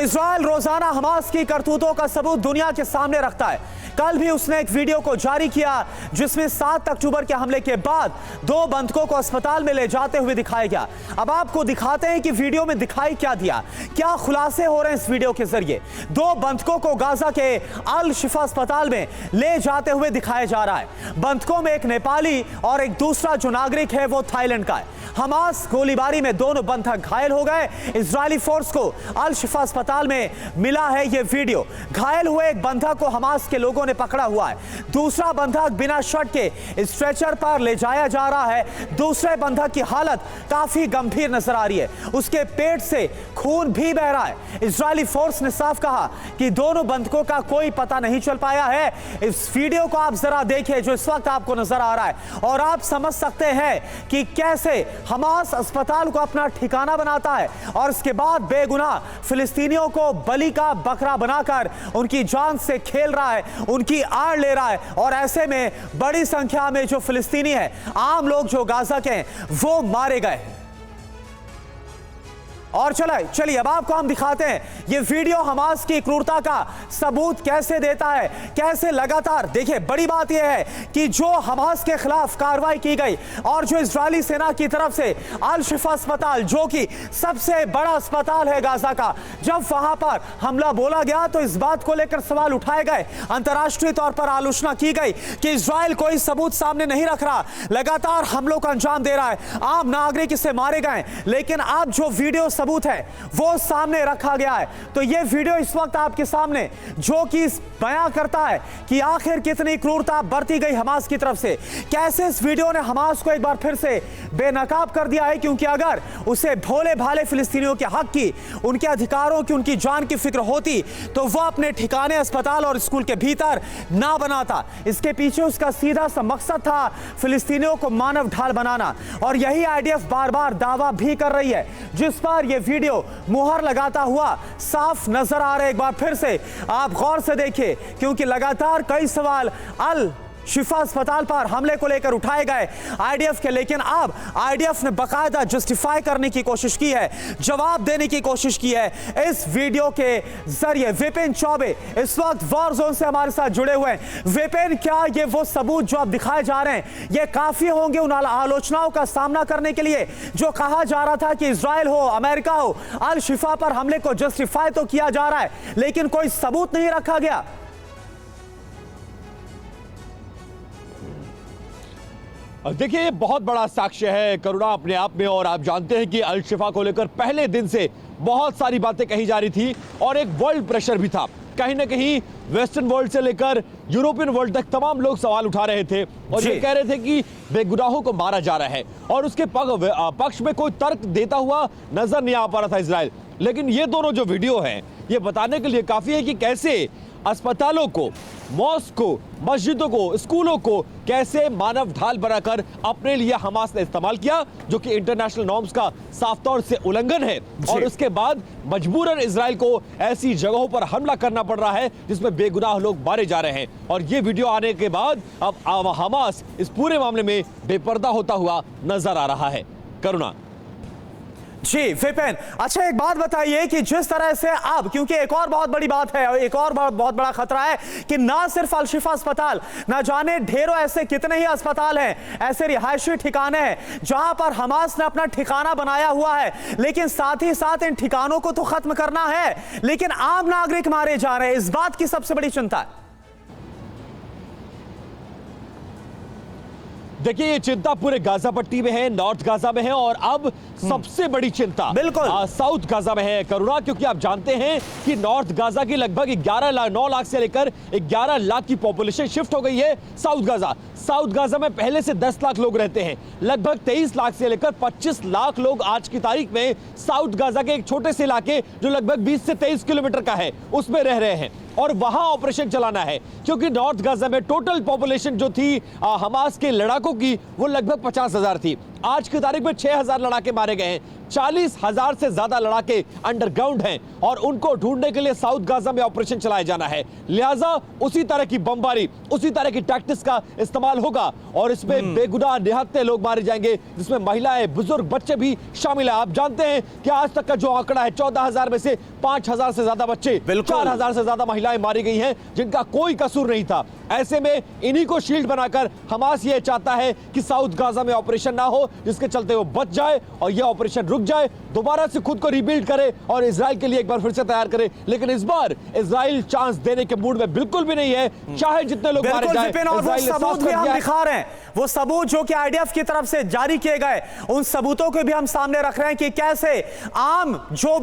Israel रोजाना Hamas की करतूतों का सबूत दुनिया के सामने रखता है। कल भी उसने एक वीडियो को जारी किया जिसमें 7 अक्टूबर के हमले के बाद 2 बंधकों को अस्पताल में ले जाते हुए दिखाया गया। अब आपको दिखाते हैं कि वीडियो में दिखाई क्या दिया, क्या खुलासे हो रहे हैं इस वीडियो के जरिए। 2 बंधकों को गाजा के अल शिफा अस्पताल में ले जाते हुए दिखाया जा रहा है। बंधकों में एक नेपाली और एक दूसरा जो नागरिक है वो थाईलैंड का है। हमास गोलीबारी में दोनों बंधक घायल हो गए। इजरायली फोर्स को अल शिफा अस्पताल में मिला है यह वीडियो। घायल हुए एक बंधक को हमास के लोगों ने पकड़ा हुआ है। दूसरा बंधक बिना शर्ट के स्ट्रेचर पर ले जाया जा रहा है। दूसरे बंधक की हालत काफी गंभीर नजर आ रही है, उसके पेट से खून भी बह रहा है। इजरायली फोर्स ने साफ कहा कि दोनों बंधकों का कोई पता नहीं चल पाया है। इस वीडियो को आप जरा देखिए जो इस वक्त आपको नजर आ रहा है और आप समझ सकते हैं कि कैसे हमास अस्पताल को अपना ठिकाना बनाता है और इसके बाद बेगुनाह फिलिस्तीनियों को बलि का बकरा बनाकर उनकी जान से खेल रहा है, उनकी आड़ ले रहा है। और ऐसे में बड़ी संख्या में जो फिलिस्तीनी है, आम लोग जो गाजा के हैं, वो मारे गए। और चलिए अब आपको हम दिखाते हैं ये वीडियो हमास की क्रूरता का सबूत कैसे देता है। कैसे लगातार देखिए, बड़ी बात यह है कि जो हमास के खिलाफ कार्रवाई की गई और जो इजरायली सेना की तरफ से अल शिफा अस्पताल, जो कि सबसे बड़ा अस्पताल है गाजा का, जब वहां पर हमला बोला गया तो इस बात को लेकर सवाल उठाए गए, अंतर्राष्ट्रीय तौर पर आलोचना की गई कि इजराइल कोई सबूत सामने नहीं रख रहा, लगातार हमलों का अंजाम दे रहा है, आम नागरिक इससे मारे गए। लेकिन अब जो वीडियो सबूत है वो सामने रखा गया है। तो ये वीडियो इस वक्त आपके सामने जो कि बयां करता है कि आखिर कितनी क्रूरता बरती गई हमास की तरफ से। कैसे इस वीडियो ने हमास को एक बार फिर से बेनकाब कर दिया है, क्योंकि अगर उसे भोले भाले फिलिस्तीनियों के हक की, उनके अधिकारों की, उनकी जान की फिक्र होती तो वह अपने ठिकाने अस्पताल और स्कूल के भीतर ना बनाता। इसके पीछे उसका सीधा सा मकसद था फिलिस्तीनियों को मानव ढाल बनाना। और यही आईडीएफ बार बार दावा भी कर रही है, जिस पर यह वीडियो मुहर लगाता हुआ साफ नजर आ रहा है। एक बार फिर से आप गौर से देखिए, क्योंकि लगातार कई सवाल अल शिफा अस्पताल पर हमले को लेकर उठाए गए आईडीएफ के, लेकिन अब आईडीएफ ने बकायदा जस्टिफाई करने की कोशिश की है, जवाब देने की कोशिश की है इस वीडियो के जरिए। विपिन चौबे इस वक्त वॉर जोन से हमारे साथ जुड़े हुए हैं। विपिन, क्या ये वो सबूत जो अब दिखाए जा रहे हैं ये काफी होंगे उन आलोचनाओं का सामना करने के लिए जो कहा जा रहा था कि इजराइल हो, अमेरिका हो, अल शिफा पर हमले को जस्टिफाई तो किया जा रहा है लेकिन कोई सबूत नहीं रखा गया? देखिए, ये बहुत बड़ा साक्ष्य है करुणा अपने आप में। और आप जानते हैं कि अल शिफा को लेकर पहले दिन से बहुत सारी बातें कही जा रही थी और एक वर्ल्ड प्रेशर भी था। कहीं ना कहीं वेस्टर्न वर्ल्ड से लेकर यूरोपियन वर्ल्ड तक तमाम लोग सवाल उठा रहे थे और ये कह रहे थे कि बेगुनाहों को मारा जा रहा है और उसके पक्ष में कोई तर्क देता हुआ नजर नहीं आ पा रहा था इजराइल। लेकिन ये दोनों जो वीडियो हैं ये बताने के लिए काफी है कि कैसे अस्पतालों को, मॉस्क को, मस्जिदों को, स्कूलों को कैसे मानव ढाल बनाकर अपने लिए हमास ने इस्तेमाल किया, जो कि इंटरनेशनल नॉर्म्स का साफ तौर से उल्लंघन है। और उसके बाद मजबूरन इजराइल को ऐसी जगहों पर हमला करना पड़ रहा है जिसमें बेगुनाह लोग मारे जा रहे हैं। और ये वीडियो आने के बाद अब हमास इस पूरे मामले में बेपर्दा होता हुआ नजर आ रहा है। करुणा जी विपिन, अच्छा एक बात बताइए कि जिस तरह से अब, क्योंकि एक और बहुत बड़ी बात है और एक और बहुत बड़ा खतरा है कि ना सिर्फ अल शिफा अस्पताल, ना जाने ढेरों ऐसे कितने ही अस्पताल हैं, ऐसे रिहायशी ठिकाने हैं जहां पर हमास ने अपना ठिकाना बनाया हुआ है, लेकिन साथ ही साथ इन ठिकानों को तो खत्म करना है, लेकिन आम नागरिक मारे जा रहे हैं। इस बात की सबसे बड़ी चिंता है। देखिए, ये चिंता पूरे गाजा पट्टी में है, नॉर्थ गाजा में है और अब सबसे बड़ी चिंता बिल्कुल साउथ गाजा में है करुणा, क्योंकि आप जानते हैं कि नॉर्थ गाजा की लगभग 9 लाख से लेकर 11 लाख की पॉपुलेशन शिफ्ट हो गई है साउथ गाजा। साउथ गाजा में पहले से 10 लाख लोग रहते हैं, लगभग 23 लाख से लेकर 25 लाख लोग आज की तारीख में साउथ गाजा के एक छोटे से इलाके जो लगभग 20 से 23 किलोमीटर का है उसमें रह रहे हैं और वहां ऑपरेशन चलाना है, क्योंकि नॉर्थ गाजा में टोटल पॉपुलेशन जो थी हमास के लड़ाकों की वो लगभग 50,000 थी। आज की तारीख में 6,000 लड़ाके मारे गए हैं, 40,000 से ज्यादा लड़ाके अंडरग्राउंड हैं और उनको ढूंढने के लिए साउथ गाजा में ऑपरेशन चलाया जाना है। लिहाजा उसी तरह की बमबारी, उसी तरह की टैक्टिक्स का इस्तेमाल होगा और इसमें बेगुनाह निहत्थे लोग मारे जाएंगे, जिसमें महिलाएं, बुजुर्ग, बच्चे भी शामिल है। आप जानते हैं कि आज तक का जो आंकड़ा है 14,000 में से 5,000 से ज्यादा बच्चे, 4,000 से ज्यादा महिलाएं मारी गई हैं जिनका कोई कसूर नहीं था। ऐसे में इन्हीं को शील्ड बनाकर हमास ये चाहता है कि साउथ गाजा में ऑपरेशन ना हो, जिसके चलते वो बच जाए और ये ऑपरेशन रुक जाए, दोबारा से खुद को रिबिल्ड करे और इजराइल के लिए एक बार फिर से तैयार करे। लेकिन इस बार इजराइल चांस देने के मूड में बिल्कुल भी नहीं है, चाहे जितने लोग मारे जाएं। और वो सबूत भी हम दिखा रहे हैं, वो सबूत जो कि आईडीएफ की तरफ से जारी किए गए, उन सबूतों को भी हम सामने रख रहे हैं कि कैसे आम जो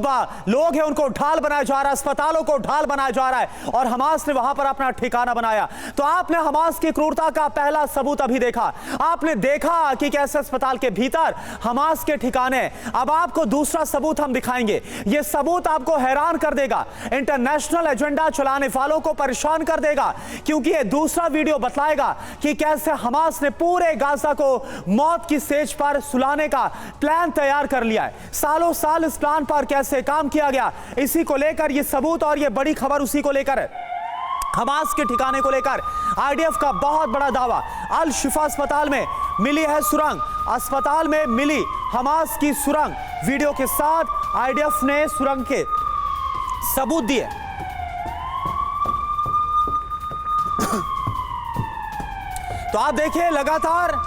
लोग हैं उनको ढाल बनाया जा रहा है, अस्पतालों को ढाल बनाया जा रहा है और हमास ने वहां पर अपना ठिकाना बनाया। तो आपने हमास की क्रूरता का पहला सबूत अभी देखा, आपने देखा कि कैसे अस्पताल के भीतर हमास के ठिकाने। अब आपको दूसरा सबूत हम दिखाएंगे, यह सबूत आपको हैरान कर देगा, इंटरनेशनल एजेंडा चलाने वालों को परेशान कर देगा, क्योंकि यह दूसरा वीडियो बतलाएगा कि कैसे हमास ने पूरे गाजा को मौत की सेज पर सुलाने का प्लान तैयार कर लिया है। सालों साल इस प्लान पर कैसे काम किया गया, इसी को लेकर यह सबूत और यह बड़ी खबर उसी को लेकर है। हमास के ठिकाने को लेकर आईडीएफ का बहुत बड़ा दावा, अल शिफा अस्पताल में मिली है सुरंग, अस्पताल में मिली हमास की सुरंग। वीडियो के साथ आईडीएफ ने सुरंग के सबूत दिए। तो आप देखिए, लगातार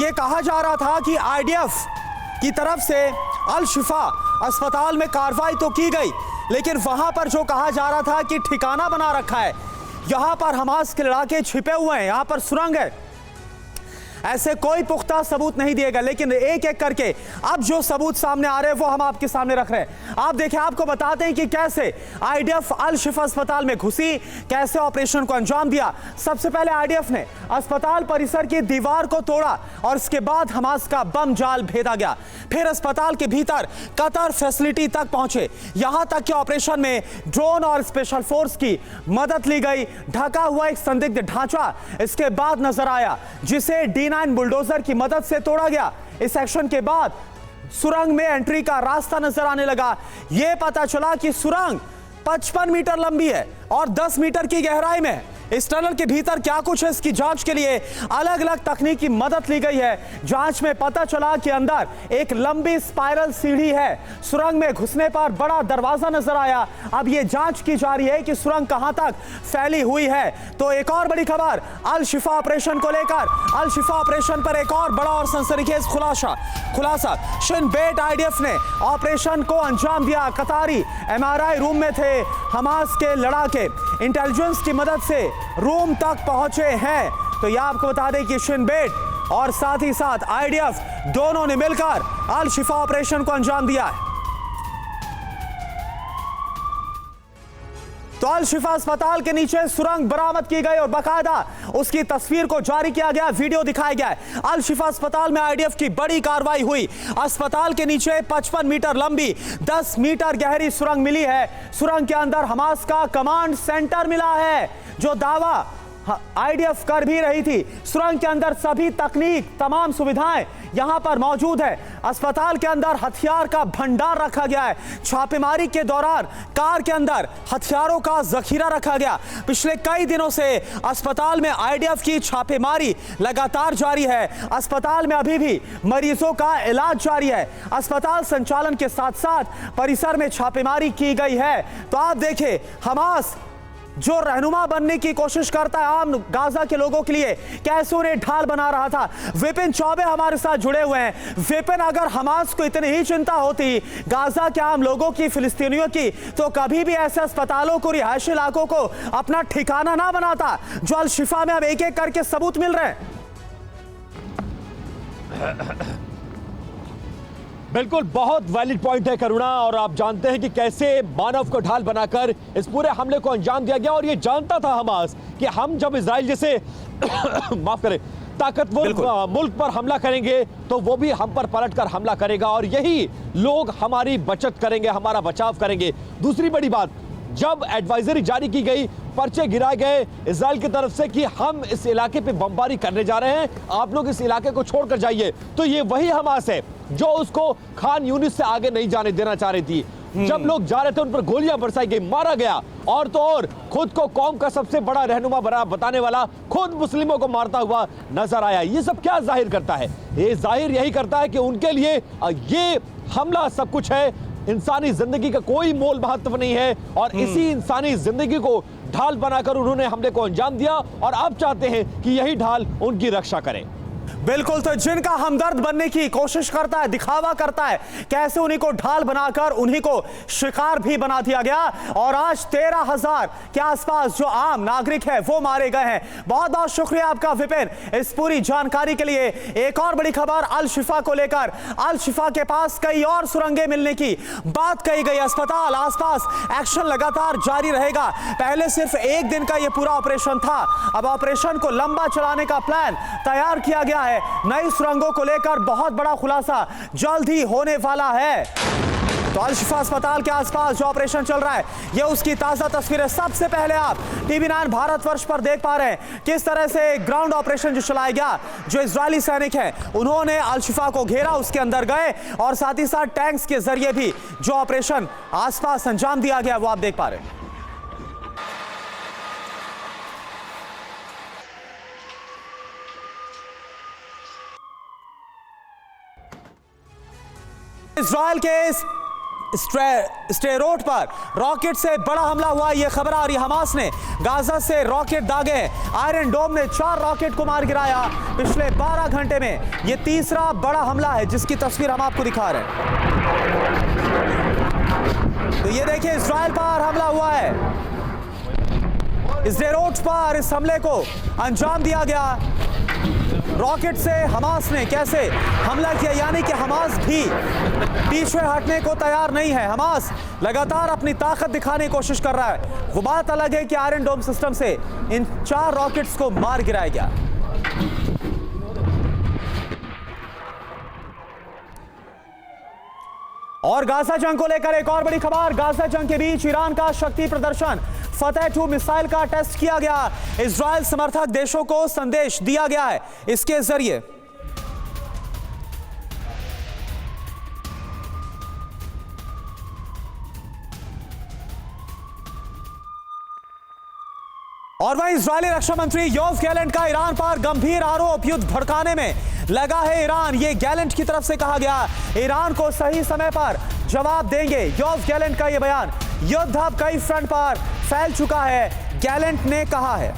यह कहा जा रहा था कि आईडीएफ की तरफ से अल शिफा अस्पताल में कार्रवाई तो की गई, लेकिन वहां पर जो कहा जा रहा था कि ठिकाना बना रखा है, यहां पर हमास के लड़ाके छिपे हुए हैं, यहां पर सुरंग है, ऐसे कोई पुख्ता सबूत नहीं दिए गए। लेकिन एक एक करके अब जो सबूत सामने आ रहे हैं वो हम आपके सामने रख रहे हैं। आप देखिए, आपको बताते हैं कि कैसे आईडीएफ अल शिफा अस्पताल में घुसी, कैसे ऑपरेशन को अंजाम दिया। सबसे पहले आईडीएफ ने अस्पताल परिसर की दीवार को तोड़ा और इसके बाद हमास का बम जाल भेदा गया। फिर अस्पताल के भीतर कतर फैसिलिटी तक पहुंचे, यहां तक कि ऑपरेशन में ड्रोन और स्पेशल फोर्स की मदद ली गई। ढका हुआ एक संदिग्ध ढांचा इसके बाद नजर आया, जिसे D9 बुलडोजर की मदद से तोड़ा गया। इस एक्शन के बाद सुरंग में एंट्री का रास्ता नजर आने लगा। यह पता चला कि सुरंग 55 मीटर लंबी है और 10 मीटर की गहराई में है। इस टनल के भीतर क्या कुछ है, इसकी जांच के लिए अलग अलग तकनीक की मदद ली गई है। जांच में पता चला कि अंदर एक लंबी स्पाइरल सीढ़ी है। सुरंग में घुसने पर बड़ा दरवाजा नजर आया। अब यह जांच की जा रही है कि सुरंग कहां तक फैली हुई है। तो एक और बड़ी खबर अल शिफा ऑपरेशन को लेकर, अल शिफा ऑपरेशन पर एक और बड़ा और सनसनीखेज खुलासा। शिन बेट आईडीएफ ने ऑपरेशन को अंजाम दिया। कतारी एमआरआई रूम में थे हमास के लड़ाके, इंटेलिजेंस की मदद से रूम तक पहुंचे हैं। तो यह आपको बता दें कि शिन बेट और साथ ही साथ आईडीएफ दोनों ने मिलकर अल शिफा ऑपरेशन को अंजाम दिया है। तो अल शिफा अस्पताल के नीचे सुरंग बरामद की गई और बाकायदा उसकी तस्वीर को जारी किया गया, वीडियो दिखाया गया है। अल शिफा अस्पताल में आईडीएफ की बड़ी कार्रवाई हुई। अस्पताल के नीचे 55 मीटर लंबी 10 मीटर गहरी सुरंग मिली है। सुरंग के अंदर हमास का कमांड सेंटर मिला है, जो दावा आईडीएफ कर भी रही थी। सुरंग के अंदर सभी तकनीक, तमाम सुविधाएं यहां पर मौजूद है। अस्पताल के अंदर हथियार का भंडार रखा गया है। छापेमारी के दौरान कार के अंदर हथियारों का जखीरा रखा गया। पिछले कई दिनों से अस्पताल में आईडीएफ की छापेमारी लगातार जारी है। अस्पताल में अभी भी मरीजों का इलाज जारी है। अस्पताल संचालन के साथ साथ परिसर में छापेमारी की गई है। तो आप देखें, हमास जो रहनुमा बनने की कोशिश करता है आम गाजा के लोगों के लिए, कैसे उन्हें ढाल बना रहा था। विपिन चौबे हमारे साथ जुड़े हुए हैं। विपिन, अगर हमास को इतनी ही चिंता होती गाजा के आम लोगों की, फिलिस्तीनियों की, तो कभी भी ऐसे अस्पतालों को, रिहायशी इलाकों को अपना ठिकाना ना बनाता, जो अल शिफा में अब एक एक करके सबूत मिल रहे हैं। बिल्कुल, बहुत वैलिड पॉइंट है करुणा। और आप जानते हैं कि कैसे मानव को ढाल बनाकर इस पूरे हमले को अंजाम दिया गया। और ये जानता था हमास कि हम जब इजराइल जैसे माफ करें ताकतवर मुल्क पर हमला करेंगे तो वो भी हम पर पलटकर हमला करेगा और यही लोग हमारी बचत करेंगे, हमारा बचाव करेंगे। दूसरी बड़ी बात, जब एडवाइजरी जारी की गई, पर्चे गिराए गए इजराइल की तरफ से कि हम इस इलाके पे बमबारी करने जा रहे हैं, आप लोग इस इलाके को छोड़कर जाइए, तो ये वही हमास है जो उसको खान यूनिस से आगे नहीं जाने देना चाह रही थी। जब लोग जा रहे थे उन पर गोलियां बरसाई गई, मारा गया, और तो और खुद को कौम का सबसे बड़ा रहनुमा बताने वाला खुद मुस्लिमों को मारता हुआ नजर आया। ये सब क्या जाहिर करता है? ये जाहिर यही करता है कि उनके लिए ये हमला सब कुछ है, इंसानी जिंदगी का कोई मोल महत्व नहीं है, और इसी इंसानी जिंदगी को ढाल बनाकर उन्होंने हमले को अंजाम दिया और अब चाहते हैं कि यही ढाल उनकी रक्षा करे। बिल्कुल, तो जिनका हमदर्द बनने की कोशिश करता है, दिखावा करता है, कैसे उन्हीं को ढाल बनाकर उन्हीं को शिकार भी बना दिया गया, और आज 13,000 के आसपास जो आम नागरिक है वो मारे गए हैं। बहुत बहुत शुक्रिया आपका विपिन इस पूरी जानकारी के लिए। एक और बड़ी खबर अल शिफा को लेकर, अल शिफा के पास कई और सुरंगें मिलने की बात कही गई। अस्पताल आसपास एक्शन लगातार जारी रहेगा। पहले सिर्फ एक दिन का यह पूरा ऑपरेशन था, अब ऑपरेशन को लंबा चलाने का प्लान तैयार किया गया है। नई सुरंगों को लेकर बहुत बड़ा खुलासा जल्द ही होने वाला है। तो अल शिफा अस्पताल के आसपास जो ऑपरेशन चल रहा है, ये उसकी ताजा तस्वीरें सबसे पहले आप TV9 भारतवर्ष पर देख पा रहे हैं। किस तरह से ग्राउंड ऑपरेशन जो चलाया गया, जो इजरायली सैनिक हैं उन्होंने अल शिफा को घेरा, उसके अंदर गए, और साथ ही साथ टैंक्स के जरिए भी जो ऑपरेशन आसपास अंजाम दिया गया वो आप देख पा रहे हैं। इजरायल के स्टेरोट पर रॉकेट से बड़ा हमला हुआ, यह खबर आ रही। हमास ने गाजा से रॉकेट दागे, आयरन डोम ने 4 रॉकेट को मार गिराया पिछले 12 घंटे में। यह तीसरा बड़ा हमला है जिसकी तस्वीर हम आपको दिखा रहे हैं। तो ये देखिए, इजरायल पर हमला हुआ है, स्टेरोट पर इस हमले को अंजाम दिया गया। रॉकेट से हमास ने कैसे हमला किया, यानी कि हमास भी पीछे हटने को तैयार नहीं है। हमास लगातार अपनी ताकत दिखाने की कोशिश कर रहा है। वो बात अलग है कि आयरन डोम सिस्टम से इन 4 रॉकेट्स को मार गिराया गया। और गाजा जंग को लेकर एक और बड़ी खबर। गाजा जंग के बीच ईरान का शक्ति प्रदर्शन, फतेह 2 मिसाइल का टेस्ट किया गया। इजरायल समर्थक देशों को संदेश दिया गया है इसके जरिए। और वहीं इजरायली रक्षा मंत्री योव गैलेंट का ईरान पर गंभीर आरोप, युद्ध भड़काने में लगा है ईरान। ये गैलेंट की तरफ से कहा गया, ईरान को सही समय पर जवाब देंगे। योव गैलेंट का यह बयान, युद्ध अब कई फ्रंट पर फैल चुका है, गैलेंट ने कहा है।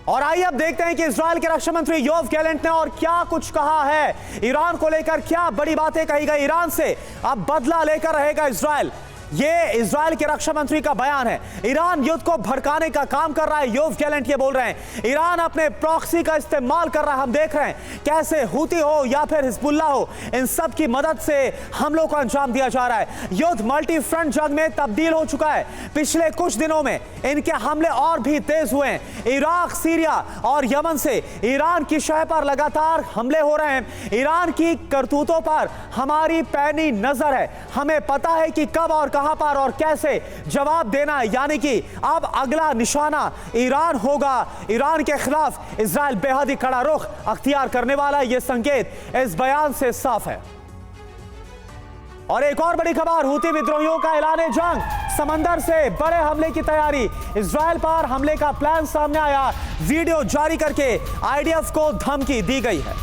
और आइए अब देखते हैं कि इजरायल के रक्षा मंत्री योव गैलेंट ने और क्या कुछ कहा है। ईरान को लेकर क्या बड़ी बातें कही गई, ईरान से अब बदला लेकर रहेगा इजरायल। ये इजरायल के रक्षा मंत्री का बयान है। ईरान युद्ध को भड़काने का काम कर रहा है, योव गैलेंट ये बोल रहे हैं। ईरान अपने प्रॉक्सी का इस्तेमाल कर रहा है। हम देख रहे हैं कैसे हूती हो या फिर हिजबुल्लाह हो, इन सब की मदद से हमलों को अंजाम दिया जा रहा है। युद्ध मल्टी फ्रंट जंग में तब्दील हो चुका है। पिछले कुछ दिनों में इनके हमले और भी तेज हुए हैं। इराक, सीरिया और यमन से ईरान की शहर पर लगातार हमले हो रहे हैं। ईरान की करतूतों पर हमारी पैनी नजर है। हमें पता है कि कब और कहां पर और कैसे जवाब देना है, यानी कि अब अगला निशाना ईरान होगा। ईरान के खिलाफ इजरायल बेहद ही कड़ा रुख अख्तियार करने वाला है, यह संकेत इस बयान से साफ है। और एक और बड़ी खबर, हूती विद्रोहियों का ऐलान जंग, समंदर से बड़े हमले की तैयारी। इजरायल पर हमले का प्लान सामने आया, वीडियो जारी करके आईडीएफ को धमकी दी गई है।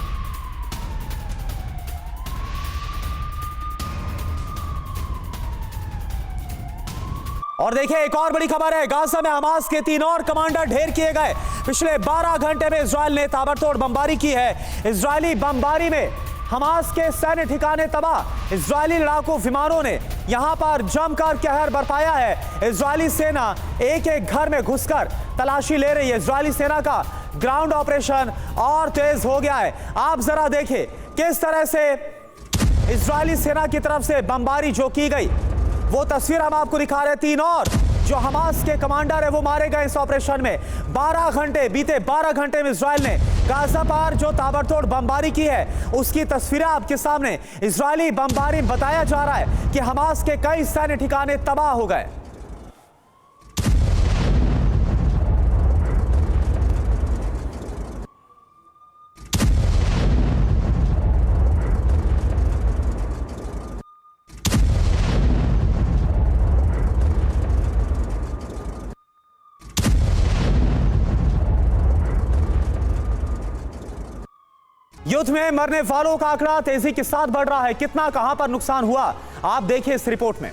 और देखिए, एक और बड़ी खबर है, गाजा में हमास के 3 और कमांडर ढेर किए गए। पिछले 12 घंटे में इजरायल ने ताबड़तोड़ बमबारी की है। इजरायली बमबारी में हमास के सैन्य ठिकाने तबाह। इजरायली लड़ाकू विमानों ने यहां पर जमकर कहर बरपाया है। इजरायली सेना एक एक घर में घुसकर तलाशी ले रही है। इजरायली सेना का ग्राउंड ऑपरेशन और तेज हो गया है। आप जरा देखिए किस तरह से इजरायली सेना की तरफ से बमबारी जो की गई, वो तस्वीर हम आपको दिखा रहे हैं। 3 और जो हमास के कमांडर है वो मारे गए इस ऑपरेशन में। बीते 12 घंटे में इजराइल ने गाजा पर जो ताबड़तोड़ बमबारी की है उसकी तस्वीरें आपके सामने। इजरायली बमबारी बताया जा रहा है कि हमास के कई सैन्य ठिकाने तबाह हो गए। युद्ध में मरने वालों का आंकड़ा तेजी के साथ बढ़ रहा है। कितना कहां पर नुकसान हुआ आप देखिए इस रिपोर्ट में।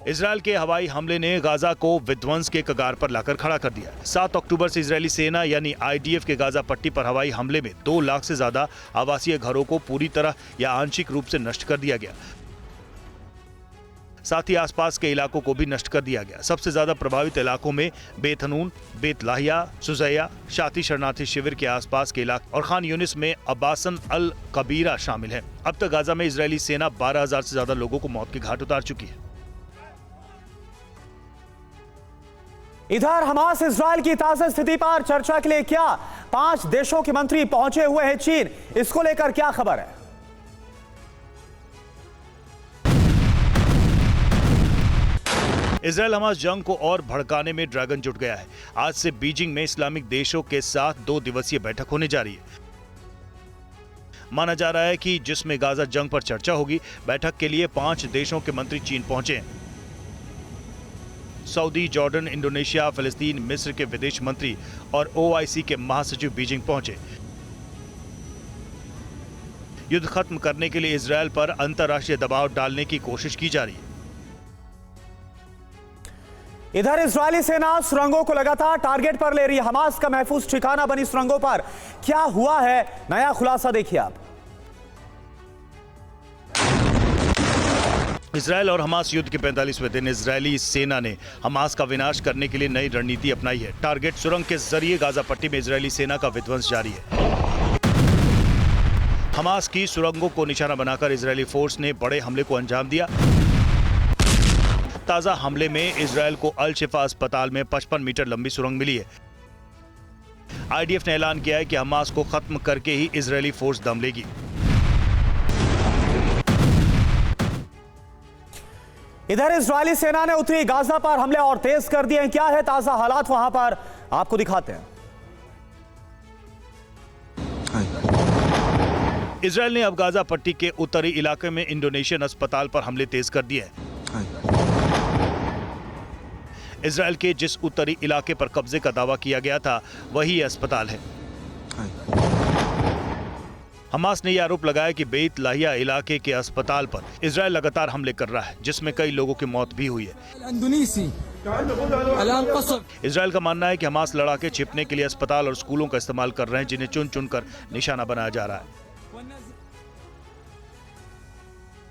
इजरायल के हवाई हमले ने गाजा को विध्वंस के कगार पर लाकर खड़ा कर दिया। 7 अक्टूबर से इजरायली सेना यानी आईडीएफ के गाजा पट्टी पर हवाई हमले में 2 लाख से ज्यादा आवासीय घरों को पूरी तरह या आंशिक रूप से नष्ट कर दिया गया। साथ ही आसपास के इलाकों को भी नष्ट कर दिया गया। सबसे ज्यादा प्रभावित इलाकों में बेत हनून, बेत लाहिया, सुजैया, शाती शरणार्थी शिविर के आसपास के इलाके और खान यूनिस में अब्बासन अल कबीरा शामिल है। अब तक गाजा में इजरायली सेना 12,000 से ज्यादा लोगों को मौत के घाट उतार चुकी है। इधर हमास इजरायल की ताजा स्थिति पर चर्चा के लिए क्या 5 देशों के मंत्री पहुंचे हुए हैं चीन, इसको लेकर क्या खबर है? इजरायल हमास जंग को और भड़काने में ड्रैगन जुट गया है। आज से बीजिंग में इस्लामिक देशों के साथ 2 दिवसीय बैठक होने जा रही है। माना जा रहा है कि जिसमें गाजा जंग पर चर्चा होगी। बैठक के लिए 5 देशों के मंत्री चीन पहुंचे हैं। सऊदी, जॉर्डन, इंडोनेशिया, फिलिस्तीन, मिस्र के विदेश मंत्री और ओआईसी के महासचिव बीजिंग पहुंचे। युद्ध खत्म करने के लिए इजरायल पर अंतर्राष्ट्रीय दबाव डालने की कोशिश की जा रही है। इधर इजरायली सेना सुरंगों को लगातार टारगेट पर ले रही है। हमास का महफूज ठिकाना बनी सुरंगों पर क्या हुआ है, नया खुलासा देखिए आप। इजरायल और हमास युद्ध के 45वें दिन इजरायली सेना ने हमास का विनाश करने के लिए नई रणनीति अपनाई है। टारगेट सुरंग के जरिए गाजा पट्टी में इजरायली सेना का विध्वंस जारी है। हमास की सुरंगों को निशाना बनाकर इजरायली फोर्स ने बड़े हमले को अंजाम दिया। ताजा हमले में इजरायल को अल शिफा अस्पताल में 55 मीटर लंबी सुरंग मिली है। आईडीएफ ने ऐलान किया है कि हमास को खत्म करके ही इजरायली फोर्स दम लेगी। इधर इजरायली सेना ने उत्तरी गाजा पर हमले और तेज कर दिए हैं। क्या है ताजा हालात वहां पर, आपको दिखाते हैं। इजरायल ने अब गाजा पट्टी के उत्तरी इलाके में इंडोनेशियन अस्पताल पर हमले तेज कर दिए हैं। इजरायल के जिस उत्तरी इलाके पर कब्जे का दावा किया गया था वही अस्पताल है। हमास ने यह आरोप लगाया कि बेत लाहिया इलाके के अस्पताल पर इजरायल लगातार हमले कर रहा है, जिसमें कई लोगों की मौत भी हुई है। इजरायल का मानना है कि हमास लड़ाके छिपने के लिए अस्पताल और स्कूलों का इस्तेमाल कर रहे हैं, जिन्हें चुन चुनकर निशाना बनाया जा रहा है।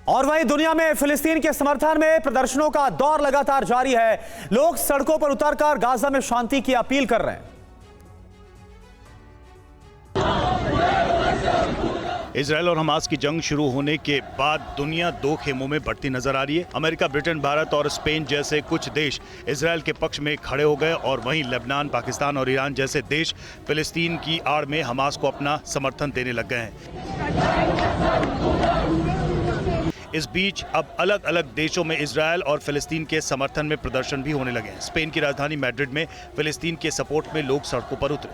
और वहीं दुनिया में फिलिस्तीन के समर्थन में प्रदर्शनों का दौर लगातार जारी है। लोग सड़कों पर उतरकर गाजा में शांति की अपील कर रहे हैं। इजरायल और हमास की जंग शुरू होने के बाद दुनिया 2 खेमों में बढ़ती नजर आ रही है। अमेरिका, ब्रिटेन, भारत और स्पेन जैसे कुछ देश इजरायल के पक्ष में खड़े हो गए और वहीं लेबनान, पाकिस्तान और ईरान जैसे देश फिलिस्तीन की आड़ में हमास को अपना समर्थन देने लग गए हैं। इस बीच अब अलग अलग देशों में इजरायल और फिलिस्तीन के समर्थन में प्रदर्शन भी होने लगे हैं। स्पेन की राजधानी मैड्रिड में फिलिस्तीन के सपोर्ट में लोग सड़कों पर उतरे।